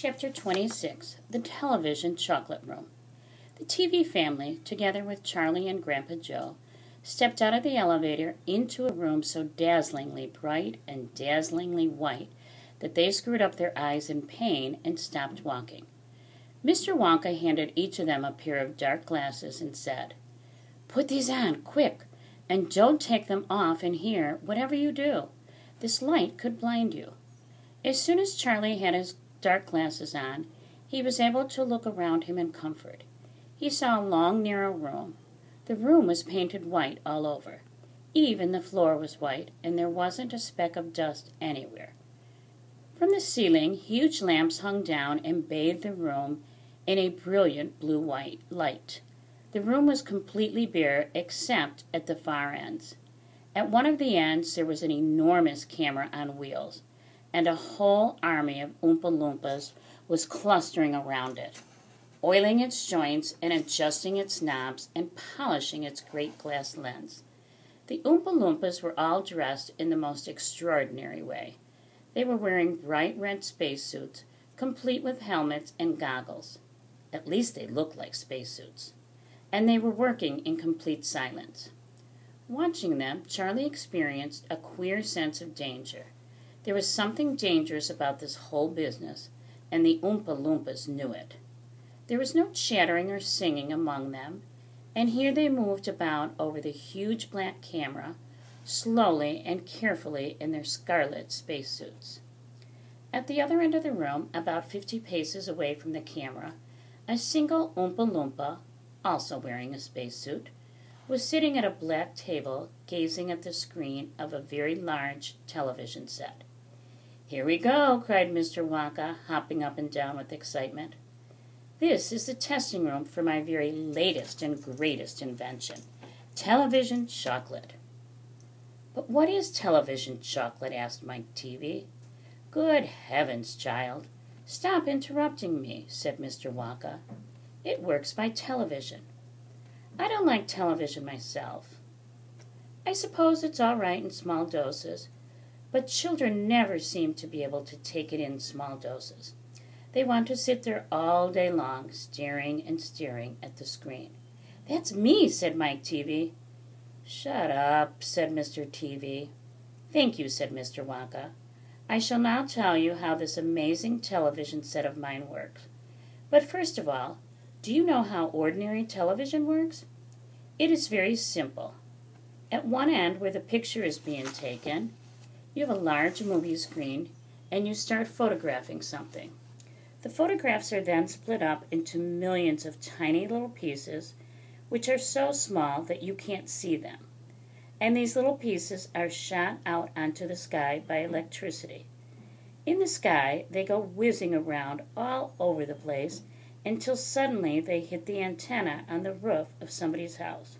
Chapter 26, The Television Chocolate Room. The TV family, together with Charlie and Grandpa Joe, stepped out of the elevator into a room so dazzlingly bright and dazzlingly white that they screwed up their eyes in pain and stopped walking. Mr. Wonka handed each of them a pair of dark glasses and said, "Put these on, quick, and don't take them off in here, whatever you do. This light could blind you." As soon as Charlie had his dark glasses on, he was able to look around him in comfort. He saw a long, narrow room. The room was painted white all over. Even the floor was white, and there wasn't a speck of dust anywhere. From the ceiling, huge lamps hung down and bathed the room in a brilliant blue-white light. The room was completely bare except at the far ends. At one of the ends, there was an enormous camera on wheels, and a whole army of Oompa Loompas was clustering around it, oiling its joints and adjusting its knobs and polishing its great glass lens. The Oompa Loompas were all dressed in the most extraordinary way. They were wearing bright red spacesuits, complete with helmets and goggles. At least they looked like spacesuits. And they were working in complete silence. Watching them, Charlie experienced a queer sense of danger. There was something dangerous about this whole business, and the Oompa Loompas knew it. There was no chattering or singing among them, and here they moved about over the huge black camera, slowly and carefully in their scarlet spacesuits. At the other end of the room, about 50 paces away from the camera, a single Oompa Loompa, also wearing a spacesuit, was sitting at a black table gazing at the screen of a very large television set. "Here we go," cried Mr. Wonka, hopping up and down with excitement. "This is the testing room for my very latest and greatest invention, television chocolate." "But what is television chocolate?" asked Mike TV. "Good heavens, child, stop interrupting me," said Mr. Wonka. "It works by television. I don't like television myself. I suppose it's all right in small doses, but children never seem to be able to take it in small doses. They want to sit there all day long, staring and staring at the screen." "That's me," said Mike TV. "Shut up," said Mr. TV. "Thank you," said Mr. Wonka. "I shall now tell you how this amazing television set of mine works. But first of all, do you know how ordinary television works? It is very simple. At one end where the picture is being taken, you have a large movie screen, and you start photographing something. The photographs are then split up into millions of tiny little pieces, which are so small that you can't see them. And these little pieces are shot out onto the sky by electricity. In the sky, they go whizzing around all over the place until suddenly they hit the antenna on the roof of somebody's house.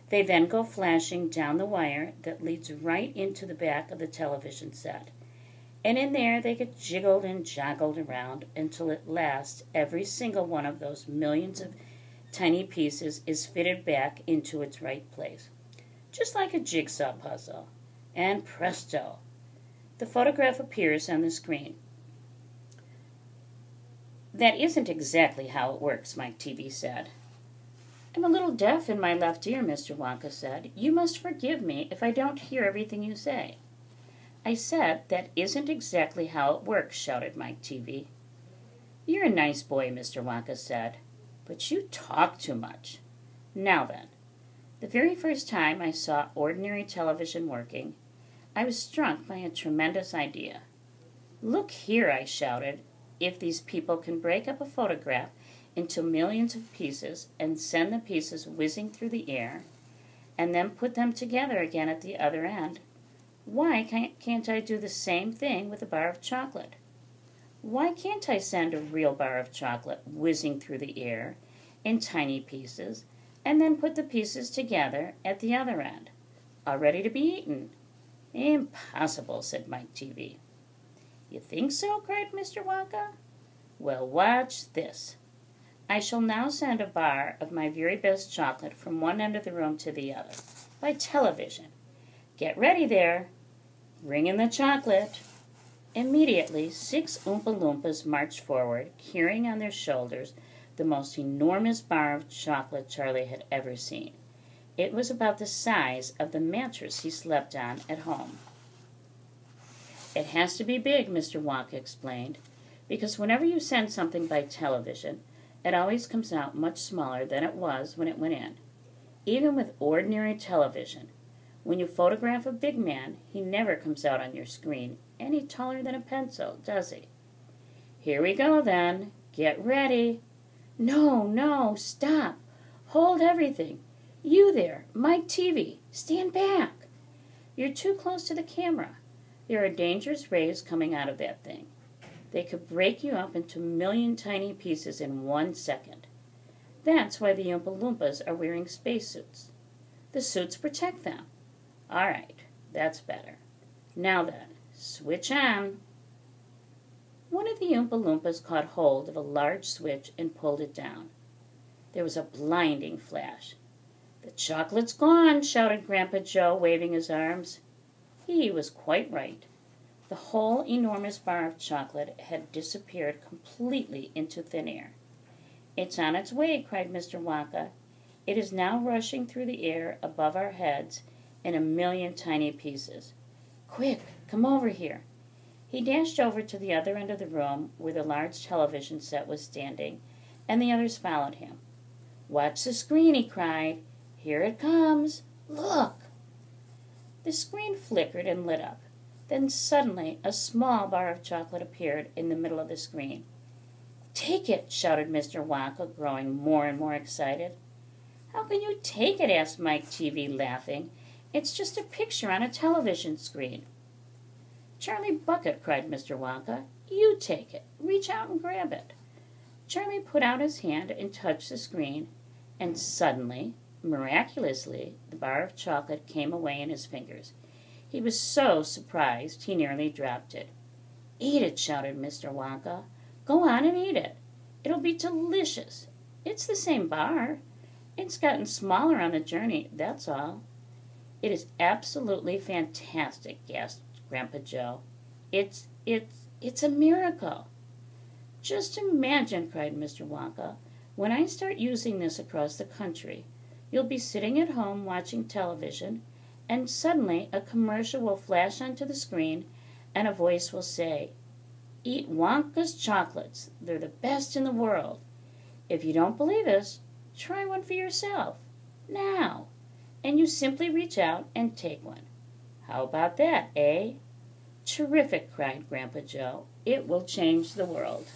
They then go flashing down the wire that leads right into the back of the television set. And in there they get jiggled and joggled around until at last every single one of those millions of tiny pieces is fitted back into its right place, just like a jigsaw puzzle. And presto, the photograph appears on the screen." "That isn't exactly how it works," Mike TV said. "I'm a little deaf in my left ear," Mr. Wonka said. "You must forgive me if I don't hear everything you say." "I said that isn't exactly how it works," shouted Mike TV. "You're a nice boy," Mr. Wonka said, "but you talk too much. Now then, the very first time I saw ordinary television working, I was struck by a tremendous idea. 'Look here,' I shouted, 'if these people can break up a photograph into millions of pieces and send the pieces whizzing through the air, and then put them together again at the other end, why can't I do the same thing with a bar of chocolate? Why can't I send a real bar of chocolate whizzing through the air in tiny pieces, and then put the pieces together at the other end, all ready to be eaten?' Impossible," said Mike TV. "You think so?" cried Mr. Wonka. "Well, watch this. I shall now send a bar of my very best chocolate from one end of the room to the other, by television. Get ready there. Bring in the chocolate." Immediately, 6 Oompa Loompas marched forward, carrying on their shoulders the most enormous bar of chocolate Charlie had ever seen. It was about the size of the mattress he slept on at home. "It has to be big," Mr. Wonka explained, "because whenever you send something by television, it always comes out much smaller than it was when it went in. Even with ordinary television, when you photograph a big man, he never comes out on your screen any taller than a pencil, does he? Here we go, then. Get ready." "No, no, stop. Hold everything. You there, Mike TV, stand back. You're too close to the camera. There are dangerous rays coming out of that thing. They could break you up into a million tiny pieces in 1 second. That's why the Oompa Loompas are wearing spacesuits. The suits protect them. All right, that's better. Now then, switch on." One of the Oompa Loompas caught hold of a large switch and pulled it down. There was a blinding flash. "The chocolate's gone," shouted Grandpa Joe, waving his arms. He was quite right. The whole enormous bar of chocolate had disappeared completely into thin air. "It's on its way," cried Mr. Wonka. "It is now rushing through the air above our heads in a million tiny pieces. Quick, come over here." He dashed over to the other end of the room where the large television set was standing, and the others followed him. "Watch the screen," he cried. "Here it comes. Look!" The screen flickered and lit up. Then suddenly a small bar of chocolate appeared in the middle of the screen. "Take it!" shouted Mr. Wonka, growing more and more excited. "How can you take it?" asked Mike TV, laughing. "It's just a picture on a television screen." "Charlie Bucket," cried Mr. Wonka, "you take it. Reach out and grab it." Charlie put out his hand and touched the screen, and suddenly, miraculously, the bar of chocolate came away in his fingers. He was so surprised he nearly dropped it. "Eat it!" shouted Mr. Wonka. "Go on and eat it. It'll be delicious. It's the same bar. It's gotten smaller on the journey, that's all." "It is absolutely fantastic," gasped Grandpa Joe. It's a miracle." "Just imagine," cried Mr. Wonka, "when I start using this across the country, you'll be sitting at home watching television, and suddenly a commercial will flash onto the screen, and a voice will say, 'Eat Wonka's chocolates. They're the best in the world. If you don't believe us, try one for yourself. Now.' And you simply reach out and take one. How about that, eh?" "Terrific!" cried Grandpa Joe. "It will change the world."